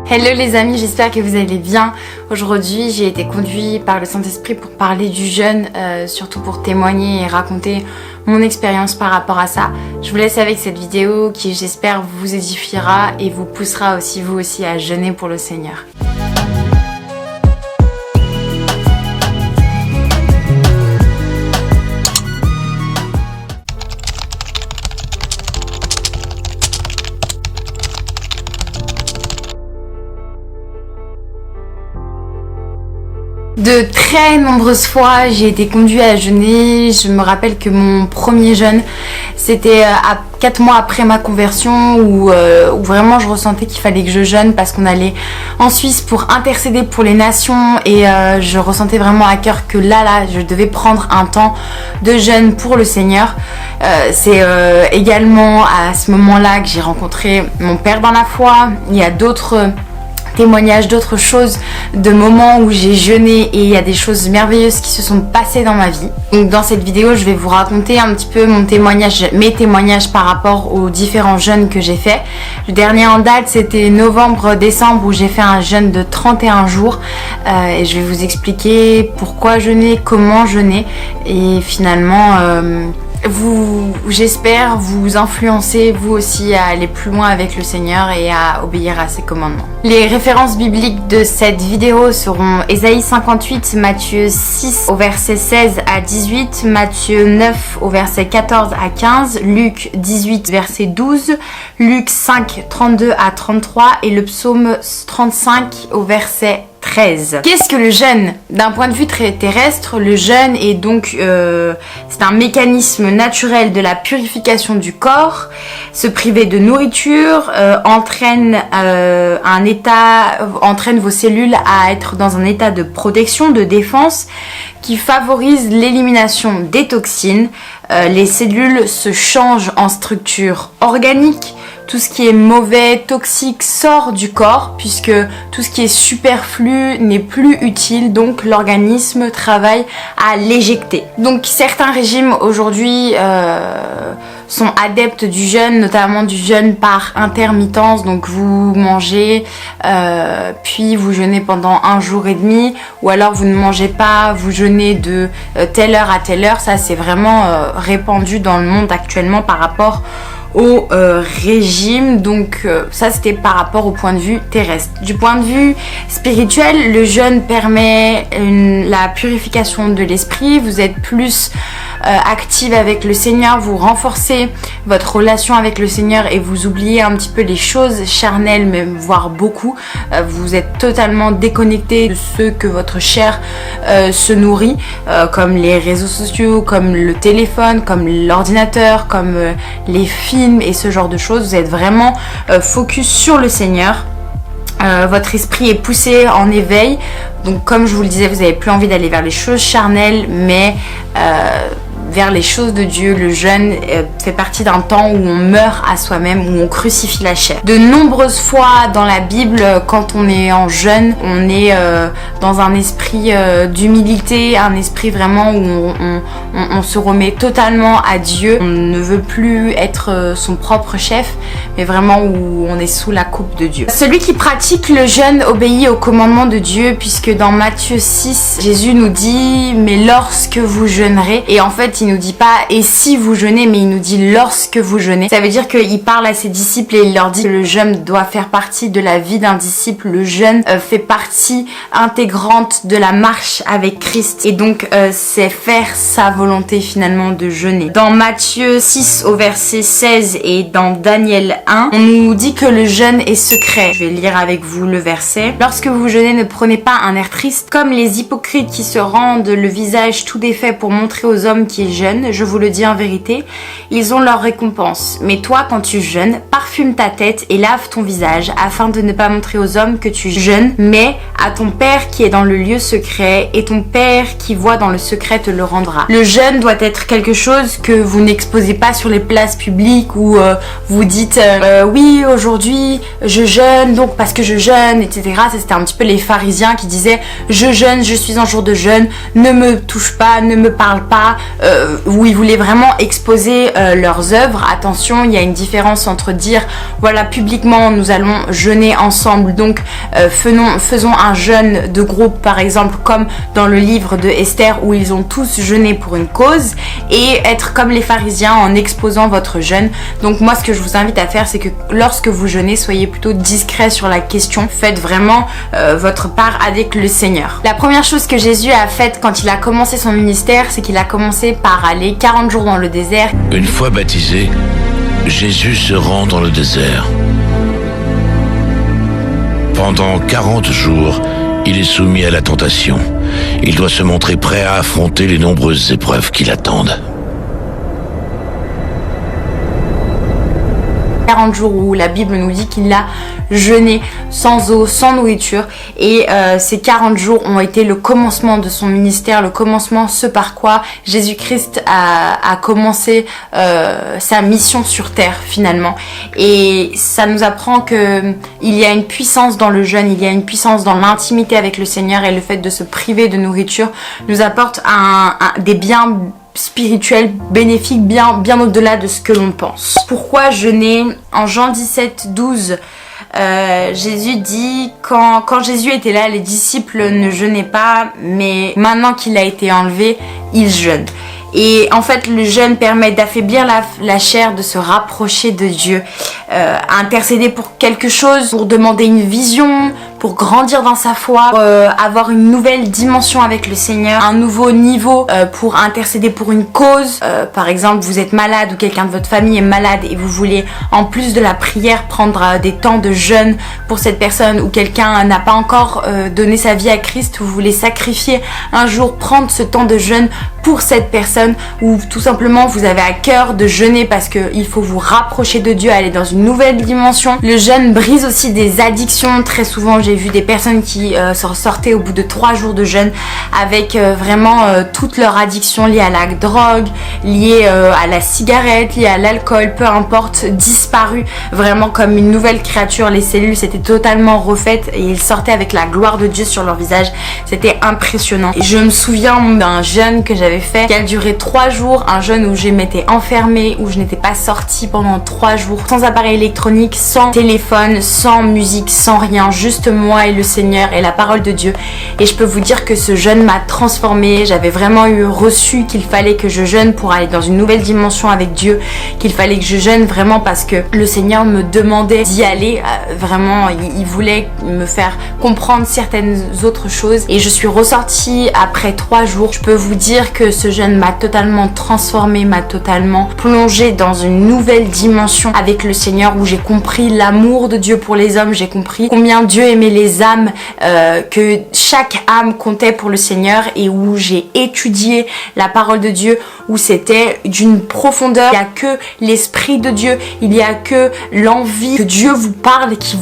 Hello les amis, j'espère que vous allez bien. Aujourd'hui j'ai été conduite par le Saint-Esprit pour parler du jeûne, surtout pour témoigner et raconter mon expérience par rapport à ça. Je vous laisse avec cette vidéo qui j'espère vous édifiera et vous poussera aussi vous aussi à jeûner pour le Seigneur. De très nombreuses fois, j'ai été conduite à jeûner. Je me rappelle que mon premier jeûne, c'était à 4 mois après ma conversion où vraiment je ressentais qu'il fallait que je jeûne parce qu'on allait en Suisse pour intercéder pour les nations et je ressentais vraiment à cœur que là, je devais prendre un temps de jeûne pour le Seigneur. C'est également à ce moment-là que j'ai rencontré mon père dans la foi. Il y a d'autres témoignages, d'autres choses, de moments où j'ai jeûné et il y a des choses merveilleuses qui se sont passées dans ma vie. Donc dans cette vidéo, je vais vous raconter un petit peu mes témoignages par rapport aux différents jeûnes que j'ai fait. Le dernier en date, c'était novembre-décembre où j'ai fait un jeûne de 31 jours et je vais vous expliquer pourquoi jeûner, comment jeûner et finalement j'espère vous influencer vous aussi à aller plus loin avec le Seigneur et à obéir à ses commandements. Les références bibliques de cette vidéo seront Ésaïe 58, Matthieu 6 au verset 16 à 18, Matthieu 9 au verset 14 à 15, Luc 18 verset 12, Luc 5 32 à 33 et le psaume 35 au verset 13. Qu'est-ce que le jeûne? D'un point de vue très terrestre, le jeûne est donc c'est un mécanisme naturel de la purification du corps. Se priver de nourriture entraîne vos cellules à être dans un état de protection, de défense qui favorise l'élimination des toxines. Les cellules se changent en structure organique. Tout ce qui est mauvais, toxique sort du corps puisque tout ce qui est superflu n'est plus utile, donc l'organisme travaille à l'éjecter. Donc certains régimes aujourd'hui sont adeptes du jeûne, notamment du jeûne par intermittence, donc vous mangez puis vous jeûnez pendant 1 jour et demi, ou alors vous ne mangez pas, vous jeûnez de telle heure à telle heure. Ça c'est vraiment répandu dans le monde actuellement par rapport au régime. Donc ça c'était par rapport au point de vue terrestre. Du point de vue spirituel, le jeûne permet la purification de l'esprit. Vous êtes plus active avec le Seigneur, vous renforcez votre relation avec le Seigneur et vous oubliez un petit peu les choses charnelles, même voire beaucoup. Vous êtes totalement déconnecté de ce que votre chair se nourrit, comme les réseaux sociaux, comme le téléphone, comme l'ordinateur, comme les films et ce genre de choses. Vous êtes vraiment focus sur le Seigneur. Votre esprit est poussé en éveil. Donc comme je vous le disais, vous n'avez plus envie d'aller vers les choses charnelles, mais vers les choses de Dieu. Le jeûne fait partie d'un temps où on meurt à soi-même, où on crucifie la chair. De nombreuses fois dans la Bible, quand on est en jeûne, on est dans un esprit d'humilité, un esprit vraiment où on se remet totalement à Dieu. On ne veut plus être son propre chef, mais vraiment où on est sous la coupe de Dieu. Celui qui pratique le jeûne obéit au commandement de Dieu, puisque dans Matthieu 6, Jésus nous dit « mais lorsque vous jeûnerez », et en fait il nous dit pas et si vous jeûnez, mais il nous dit lorsque vous jeûnez. Ça veut dire qu'il parle à ses disciples et il leur dit que le jeûne doit faire partie de la vie d'un disciple. Le jeûne fait partie intégrante de la marche avec Christ et donc c'est faire sa volonté finalement de jeûner. Dans Matthieu 6 au verset 16 et dans Daniel 1, on nous dit que le jeûne est secret. Je vais lire avec vous le verset. Lorsque vous jeûnez, ne prenez pas un air triste comme les hypocrites qui se rendent le visage tout défait pour montrer aux hommes qu'ils jeûnent. Je vous le dis en vérité, ils ont leur récompense. Mais toi, quand tu jeûnes, parfume ta tête et lave ton visage afin de ne pas montrer aux hommes que tu jeûnes, mais à ton Père qui est dans le lieu secret, et ton Père qui voit dans le secret te le rendra. Le jeûne doit être quelque chose que vous n'exposez pas sur les places publiques où vous dites oui, aujourd'hui je jeûne donc parce que je jeûne, etc. Ça, c'était un petit peu les pharisiens qui disaient je jeûne, je suis en jour de jeûne, ne me touche pas, ne me parle pas, où ils voulaient vraiment exposer leurs œuvres. Attention, il y a une différence entre dire voilà, publiquement nous allons jeûner ensemble, donc faisons un jeûne de groupe par exemple, comme dans le livre de Esther où ils ont tous jeûné pour une cause, et être comme les pharisiens en exposant votre jeûne. Donc moi, ce que je vous invite à faire, c'est que lorsque vous jeûnez, soyez plutôt discret sur la question, faites vraiment votre part avec le Seigneur. La première chose que Jésus a faite quand il a commencé son ministère, c'est qu'il a commencé par aller 40 jours dans le désert. Une fois baptisé, Jésus se rend dans le désert. Pendant 40 jours, il est soumis à la tentation. Il doit se montrer prêt à affronter les nombreuses épreuves qui l'attendent. 40 jours où la Bible nous dit qu'il a jeûné sans eau, sans nourriture, et ces 40 jours ont été le commencement de son ministère, le commencement, ce par quoi Jésus-Christ a commencé sa mission sur terre finalement. Et ça nous apprend que il y a une puissance dans le jeûne, il y a une puissance dans l'intimité avec le Seigneur, et le fait de se priver de nourriture nous apporte des biens spirituel, bénéfique, bien au-delà de ce que l'on pense. Pourquoi jeûner? En Jean 17, 12, Jésus dit, quand Jésus était là, les disciples ne jeûnaient pas, mais maintenant qu'il a été enlevé, ils jeûnent. Et en fait, le jeûne permet d'affaiblir la chair, de se rapprocher de Dieu, intercéder pour quelque chose, pour demander une vision, pour grandir dans sa foi, avoir une nouvelle dimension avec le Seigneur, un nouveau niveau, pour intercéder pour une cause. Par exemple, vous êtes malade ou quelqu'un de votre famille est malade et vous voulez, en plus de la prière, prendre des temps de jeûne pour cette personne, ou quelqu'un n'a pas encore donné sa vie à Christ, vous voulez sacrifier un jour, prendre ce temps de jeûne pour cette personne, ou tout simplement vous avez à cœur de jeûner parce qu'il faut vous rapprocher de Dieu, aller dans une nouvelle dimension. Le jeûne brise aussi des addictions. Très souvent j'ai vu des personnes qui s'en sortaient au bout de 3 jours de jeûne avec vraiment toute leur addiction liée à la drogue, liée à la cigarette, liée à l'alcool, peu importe, disparu vraiment comme une nouvelle créature. Les cellules s'étaient totalement refaites et ils sortaient avec la gloire de Dieu sur leur visage. C'était impressionnant. Et je me souviens d'un jeûne que j'avais fait qui a duré 3 jours, un jeûne où je m'étais enfermée, où je n'étais pas sortie pendant 3 jours, sans appareil électronique, sans téléphone, sans musique, sans rien, juste moi et le Seigneur et la parole de Dieu. Et je peux vous dire que ce jeûne m'a transformée. J'avais vraiment reçu qu'il fallait que je jeûne pour aller dans une nouvelle dimension avec Dieu, qu'il fallait que je jeûne vraiment parce que le Seigneur me demandait d'y aller. Vraiment, il voulait me faire comprendre certaines autres choses. Et je suis ressortie après 3 jours. Je peux vous dire que ce jeûne m'a totalement transformée, m'a totalement plongée dans une nouvelle dimension avec le Seigneur, où j'ai compris l'amour de Dieu pour les hommes, j'ai compris combien Dieu aimait les âmes, que chaque âme comptait pour le Seigneur, et où j'ai étudié la parole de Dieu, où c'était d'une profondeur. Il n'y a que l'Esprit de Dieu, il n'y a que l'envie que Dieu vous parle qui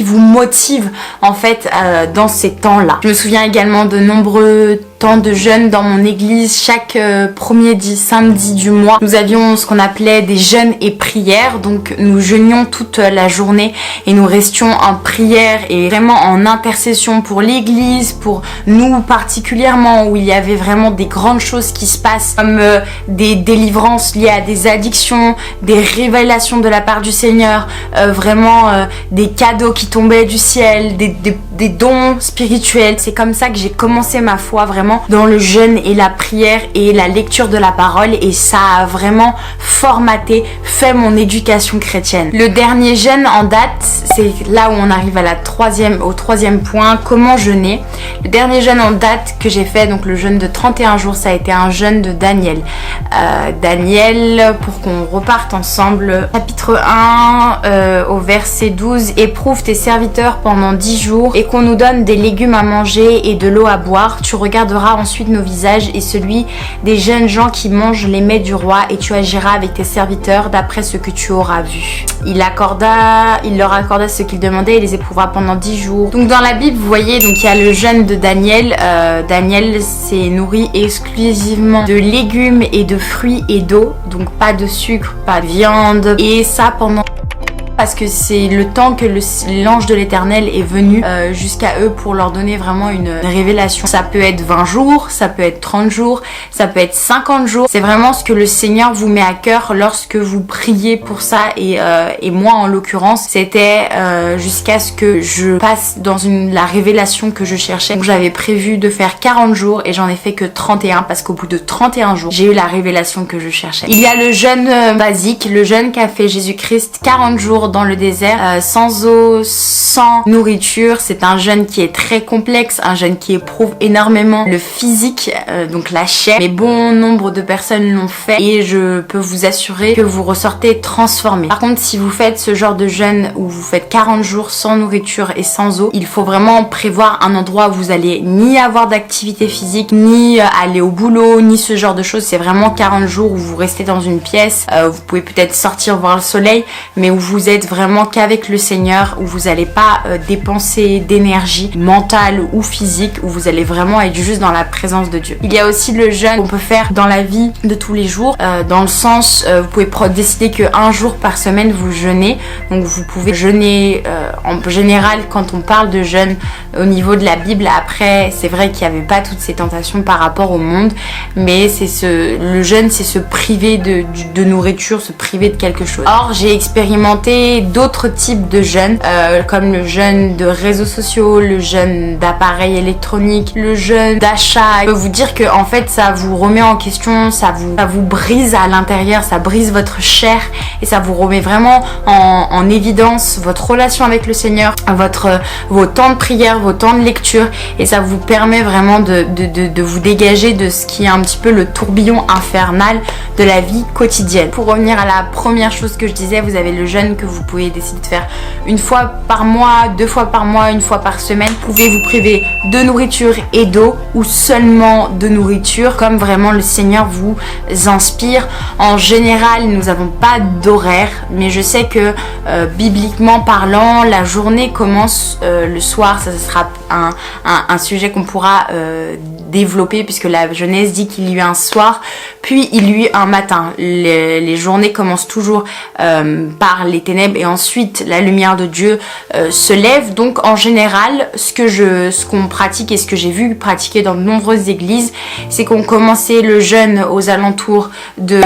vous motive en fait dans ces temps-là. Je me souviens également de nombreux temps de jeûne dans mon église. Chaque premier samedi du mois, nous avions ce qu'on appelait des jeûnes et prières. Donc nous jeûnions toute la journée et nous restions en prière et vraiment en intercession pour l'église, pour nous particulièrement, où il y avait vraiment des grandes choses qui se passent, comme des délivrances liées à des addictions, des révélations de la part du Seigneur, vraiment des cadeaux qui tombaient du ciel, des dons spirituels. C'est comme ça que j'ai commencé ma foi, vraiment dans le jeûne et la prière et la lecture de la parole, et ça a vraiment formaté, fait mon éducation chrétienne. Le dernier jeûne en date, c'est là où on arrive au troisième point, comment jeûner. Le dernier jeûne en date que j'ai fait, donc le jeûne de 31 jours, ça a été un jeûne de Daniel. Daniel, pour qu'on reparte ensemble, chapitre 1 au verset 12, éprouve tes serviteurs pendant 10 jours et qu'on nous donne des légumes à manger et de l'eau à boire. Tu regarderas ensuite nos visages et celui des jeunes gens qui mangent les mets du roi, et tu agiras avec tes serviteurs d'après ce que tu auras vu. Il leur accorda ce qu'ils demandaient et les éprouvera pendant 10 jours. Donc dans la Bible, vous voyez, donc il y a le jeûne de Daniel. Daniel s'est nourri exclusivement de légumes et de fruits et d'eau, donc pas de sucre, pas de viande, et ça pendant parce que c'est le temps que l'ange de l'Éternel est venu jusqu'à eux pour leur donner vraiment une révélation. Ça peut être 20 jours, ça peut être 30 jours, ça peut être 50 jours. C'est vraiment ce que le Seigneur vous met à cœur lorsque vous priez pour ça. Et moi en l'occurrence, c'était jusqu'à ce que je passe dans la révélation que je cherchais. Donc j'avais prévu de faire 40 jours et j'en ai fait que 31 parce qu'au bout de 31 jours, j'ai eu la révélation que je cherchais. Il y a le jeûne basique, le jeûne qu'a fait Jésus-Christ, 40 jours dans le désert, sans eau, sans nourriture. C'est un jeûne qui est très complexe, un jeûne qui éprouve énormément le physique, donc la chair. Mais bon nombre de personnes l'ont fait et je peux vous assurer que vous ressortez transformé. Par contre, si vous faites ce genre de jeûne où vous faites 40 jours sans nourriture et sans eau, il faut vraiment prévoir un endroit où vous allez ni avoir d'activité physique, ni aller au boulot, ni ce genre de choses. C'est vraiment 40 jours où vous restez dans une pièce, vous pouvez peut-être sortir voir le soleil, mais où vous êtes vraiment qu'avec le Seigneur, où vous n'allez pas dépenser d'énergie mentale ou physique, où vous allez vraiment être juste dans la présence de Dieu. Il y a aussi le jeûne qu'on peut faire dans la vie de tous les jours, dans le sens, vous pouvez décider que un jour par semaine vous jeûnez. Donc vous pouvez jeûner en général quand on parle de jeûne au niveau de la Bible. Après, c'est vrai qu'il n'y avait pas toutes ces tentations par rapport au monde, mais le jeûne, c'est se priver de nourriture, se priver de quelque chose. Or, j'ai expérimenté d'autres types de jeûnes, comme le jeûne de réseaux sociaux, le jeûne d'appareils électroniques, le jeûne d'achat. Je peux vous dire que en fait, ça vous remet en question, ça vous brise à l'intérieur, ça brise votre chair et ça vous remet vraiment en évidence votre relation avec le Seigneur, vos temps de prière, vos temps de lecture, et ça vous permet vraiment de vous dégager de ce qui est un petit peu le tourbillon infernal de la vie quotidienne. Pour revenir à la première chose que je disais, vous avez le jeûne que vous pouvez décider de faire une fois par mois, 2 fois par mois, 1 fois par semaine. Vous pouvez vous priver de nourriture et d'eau, ou seulement de nourriture, comme vraiment le Seigneur vous inspire. En général, nous n'avons pas d'horaire, mais je sais que bibliquement parlant, la journée commence le soir. Ça sera un sujet qu'on pourra développer, puisque la Genèse dit qu'il y eut un soir, puis il y eut un matin. Les journées commencent toujours par les ténèbres et ensuite la lumière de Dieu se lève. Donc en général, ce qu'on pratique et ce que j'ai vu pratiquer dans de nombreuses églises, c'est qu'on commençait le jeûne aux alentours de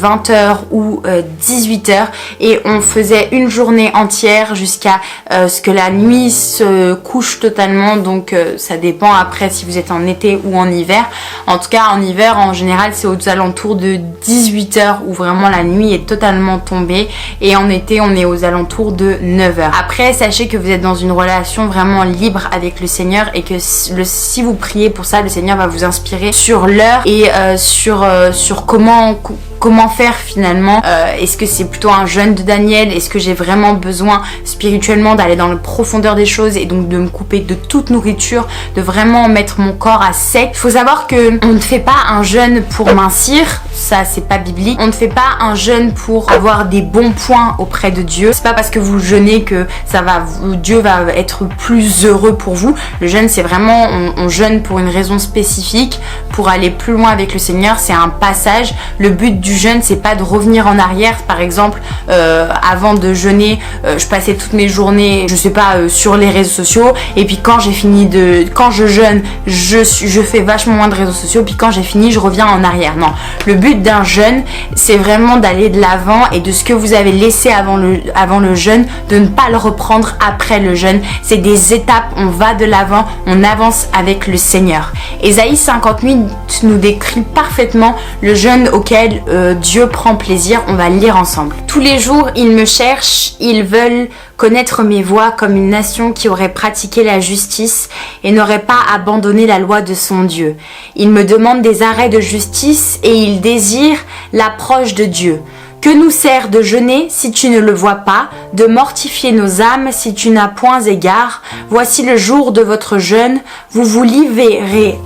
20h ou 18h, et on faisait une journée entière jusqu'à ce que la nuit se couche totalement. Donc ça dépend après si vous êtes en été ou en hiver. En tout cas en hiver, en général, c'est aux alentours de 18h où vraiment la nuit est totalement tombée, et en été on est aux alentours de 9h. Après, sachez que vous êtes dans une relation vraiment libre avec le Seigneur, et que si vous priez pour ça, le Seigneur va vous inspirer sur l'heure et sur comment faire finalement. Est-ce que c'est plutôt un jeûne de Daniel? Est-ce que j'ai vraiment besoin spirituellement d'aller dans la profondeur des choses et donc de me couper de toute nourriture, de vraiment mettre mon corps à sec? Il faut savoir que on ne fait pas un jeûne pour mincir, ça c'est pas biblique. On ne fait pas un jeûne pour avoir des bons points auprès de Dieu. C'est pas parce que vous jeûnez que Dieu va être plus heureux pour vous. Le jeûne, c'est vraiment, on jeûne pour une raison spécifique, pour aller plus loin avec le Seigneur. C'est un passage. Le but du jeûne, c'est pas de revenir en arrière. Par exemple, avant de jeûner, je passais toutes mes journées, je sais pas, sur les réseaux sociaux, et puis quand je jeûne, je fais vachement moins de réseaux sociaux, puis quand j'ai fini, je reviens en arrière. Non, le but d'un jeûne, c'est vraiment d'aller de l'avant, et de ce que vous avez laissé avant le jeûne, de ne pas le reprendre après le jeûne. C'est des étapes, on va de l'avant, on avance avec le Seigneur. Ésaïe 58 nous décrit parfaitement le jeûne auquel Dieu prend plaisir. On va le lire ensemble. Tous les jours, ils me cherchent, ils veulent connaître mes voies, comme une nation qui aurait pratiqué la justice et n'aurait pas abandonné la loi de son Dieu. Ils me demandent des arrêts de justice et ils désirent l'approche de Dieu. Que nous sert de jeûner si tu ne le vois pas, de mortifier nos âmes si tu n'as point égard? Voici le jour de votre jeûne, vous vous livrez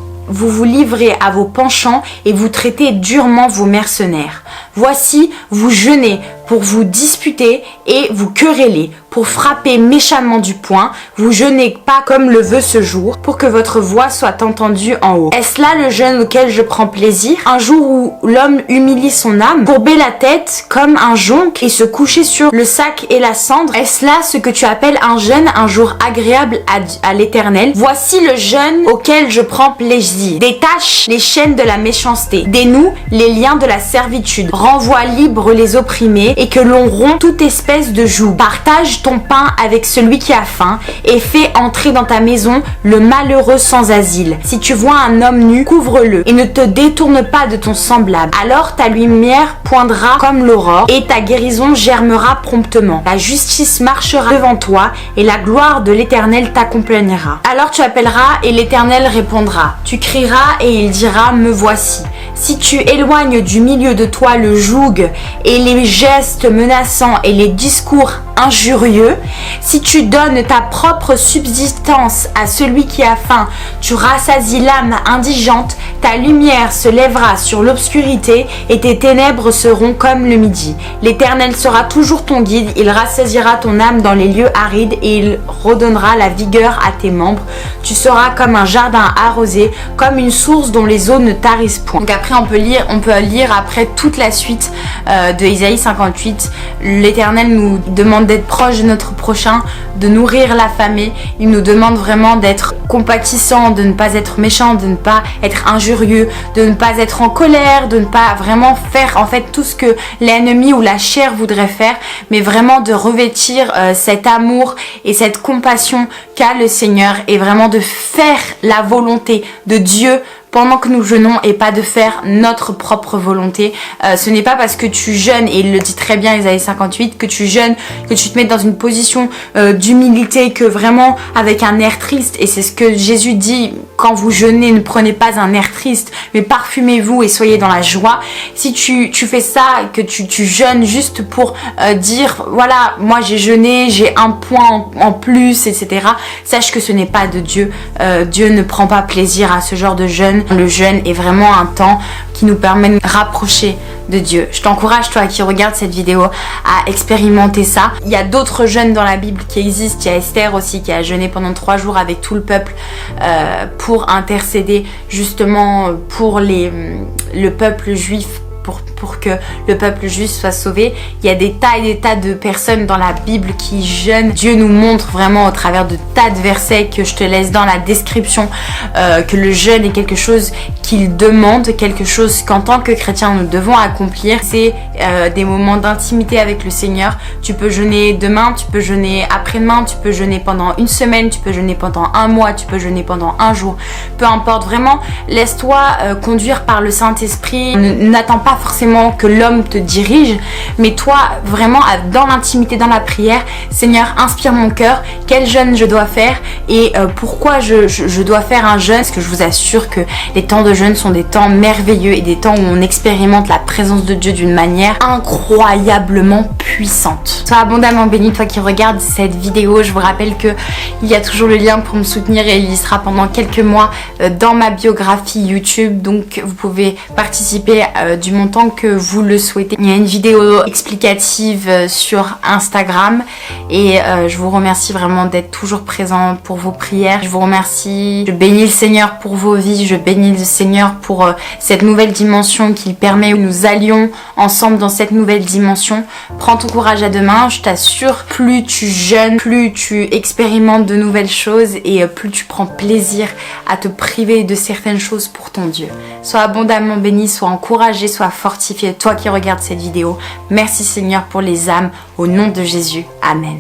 à vos penchants et vous traitez durement vos mercenaires. Voici, vous jeûnez pour vous disputer et vous quereller, pour frapper méchamment du poing. Vous jeûnez pas comme le veut ce jour, pour que votre voix soit entendue en haut. Est-ce là le jeûne auquel je prends plaisir? Un jour où l'homme humilie son âme, courber la tête comme un jonc et se coucher sur le sac et la cendre? Est-ce là ce que tu appelles un jeûne, un jour agréable à l'Éternel? Voici le jeûne auquel je prends plaisir. Détache les chaînes de la méchanceté, dénoue les liens de la servitude, renvoie libre les opprimés et que l'on rompt toute espèce de joug. Partage ton pain avec celui qui a faim et fais entrer dans ta maison le malheureux sans asile. Si tu vois un homme nu, couvre-le et ne te détourne pas de ton semblable. Alors ta lumière poindra comme l'aurore et ta guérison germera promptement. La justice marchera devant toi et la gloire de l'Éternel t'accompagnera. Alors tu appelleras et l'Éternel répondra. Tu crieras et il dira, me voici. Si tu éloignes du milieu de toi le joug et les gestes menaçants et les discours injurieux, si tu donnes ta propre subsistance à celui qui a faim, tu rassasies l'âme indigente, ta lumière se lèvera sur l'obscurité et tes ténèbres seront comme le midi. L'Éternel sera toujours ton guide, il rassasiera ton âme dans les lieux arides et il redonnera la vigueur à tes membres. Tu seras comme un jardin arrosé, comme une source dont les eaux ne tarissent point. Donc après on peut lire après toute la suite de Isaïe 58. L'Éternel nous demande d'être proche de notre prochain, de nourrir l'affamé. Il nous demande vraiment d'être compatissant, de ne pas être méchant, de ne pas être injurieux, de ne pas être en colère, de ne pas vraiment faire en fait tout ce que l'ennemi ou la chair voudrait faire, mais vraiment de revêtir cet amour et cette compassion qu'a le Seigneur et vraiment de faire la volonté de Dieu pendant que nous jeûnons et pas de faire notre propre volonté. Ce n'est pas parce que tu jeûnes, et il le dit très bien Isaïe 58, que tu jeûnes, que tu te mets dans une position d'humilité, que vraiment avec un air triste, et c'est ce que Jésus dit, quand vous jeûnez, ne prenez pas un air triste, mais parfumez-vous et soyez dans la joie. Si tu fais ça, que tu jeûnes juste pour dire, voilà, moi j'ai jeûné, j'ai un point en plus, etc. Sache que ce n'est pas de Dieu. Dieu ne prend pas plaisir à ce genre de jeûne. Le jeûne est vraiment un temps qui nous permet de rapprocher de Dieu. Je t'encourage, toi qui regardes cette vidéo, à expérimenter ça. Il y a d'autres jeûnes dans la Bible qui existent. Il y a Esther aussi qui a jeûné pendant 3 jours avec tout le peuple pour intercéder justement pour le peuple juif, pour que le peuple juif soit sauvé. Il y a des tas et des tas de personnes dans la Bible qui jeûnent. Dieu nous montre vraiment au travers de tas de versets que je te laisse dans la description que le jeûne est quelque chose qu'il demande, quelque chose qu'en tant que chrétien nous devons accomplir. C'est des moments d'intimité avec le Seigneur. Tu peux jeûner demain, tu peux jeûner après-demain, tu peux jeûner pendant 1 semaine, tu peux jeûner pendant 1 mois, tu peux jeûner pendant 1 jour. Peu importe, vraiment, laisse-toi conduire par le Saint-Esprit. N'attends pas forcément que l'homme te dirige, mais toi vraiment dans l'intimité, dans la prière, Seigneur, inspire mon cœur, quel jeûne je dois faire et pourquoi je dois faire un jeûne, parce que je vous assure que les temps de jeûne sont des temps merveilleux et des temps où on expérimente la présence de Dieu d'une manière incroyablement puissante. Sois abondamment béni, toi qui regardes cette vidéo. Je vous rappelle que il y a toujours le lien pour me soutenir et il y sera pendant quelques mois dans ma biographie YouTube, donc vous pouvez participer du montant que vous le souhaitez. Il y a une vidéo explicative sur Instagram et je vous remercie vraiment d'être toujours présent pour vos prières. Je vous remercie, je bénis le Seigneur pour vos vies, je bénis le Seigneur pour cette nouvelle dimension qu'il permet où nous allions ensemble dans cette nouvelle dimension. Prends ton courage à deux mains, je t'assure, plus tu jeûnes, plus tu expérimentes de nouvelles choses et plus tu prends plaisir à te priver de certaines choses pour ton Dieu. Sois abondamment béni, sois encouragé, sois fortifié, toi qui regardes cette vidéo. Merci Seigneur pour les âmes, au nom de Jésus. Amen.